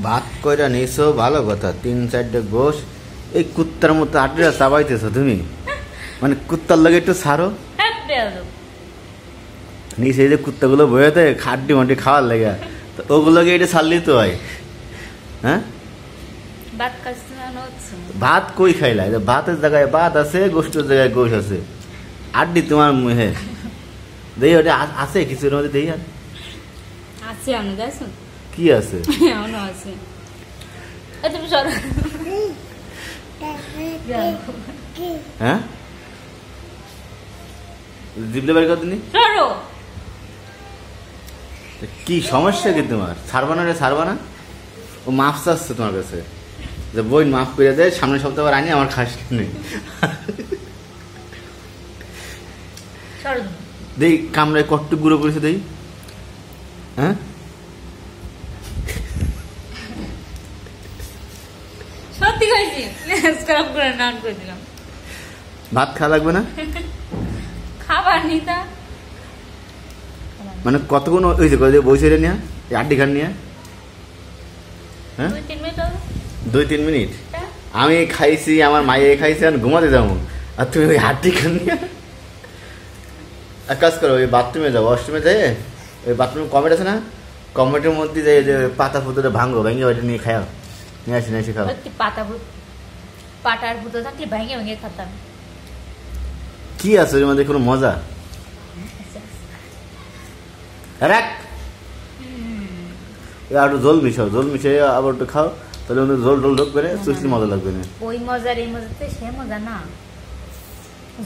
ভাত কইরা নিছো ভালো কথা, 3-4টা গোশ এই কুত্তার মতো আটটা চাবাইতেছো তুমি, মানে কুত্তার লাগে একটু ছাড়ো। নিচে যে কুত্তাগুলো বয়েতে খাড্ডি মাটি খাওয়ার লাগে, তো ওগুলোকে এটা ছাড়লেই তো হয়। হ্যাঁ ভাত কই খাইলা? ভাতের জায়গায় ভাত আছে, গোষ্ঠের জায়গায় গোশ আছে, আড্ডি তোমার মুহে দেই ওটা আছে কিছুর মধ্যে দেই। আর কি আছে? হ্যাঁ জিবলে বাড়ি কতদিন? কি সমস্যা কি তোমার? ছাড়বা না রে, ছাড়বা না? ও মাফ চাচ্ছে তোমার কাছে যে বই মাফ করে দেয়, সামনের সপ্তাহ আনি আমার খাস নেই। দেই কামড়ায় কট্টু গুঁড়ো করেছে দেই। হ্যাঁ ভাত খাওয়া লাগবে না? খাবার নিতা মানে কতক্ষণ হয়েছে বসে নিয়ে আড্ডি খান নিয়ে? হ্যাঁ 2-3 মিনিট আমি খাইছি, আমার মায়ে খাইছে, আর ঘুমাতে যাবো, আর তুমি ওই আড্ডি খান নিয়ে? এক কাজ করো, ওই বাথরুমে যাও, ওয়াশরুমে যাই, ওই বাথরুমে কমেট আছে না, কমেটের মধ্যে যাই যে পাতা ফুটোটা ভাঙো, ভেঙে ওইটা নিয়ে খাও, নিয়ে আসি, নিয়ে এসে খাও। পাটার ফুটো থাকলে ভেঙে ভেঙে খেতাম। কি আছে ওর মধ্যে কোনো মজা? রাখ আর জল মিশাও, জল মিশিয়ে আবার একটু খাও, তাহলে ওদের জল ডল ঢোক করে সুস্থি মজা লাগবে না। ওই মজার এই মজাতে সে মজা না,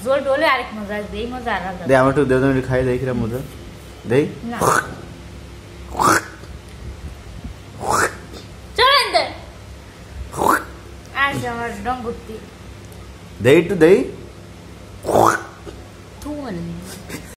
জল ডলে আরেক মজা আসবে, এই মজা আর আলাদা। দে আমার একটু দেও, একটু খাই, দেখি মজা দেই। চলেন দে আজ আমার ডঙ্গুতি দেই, একটু দেই।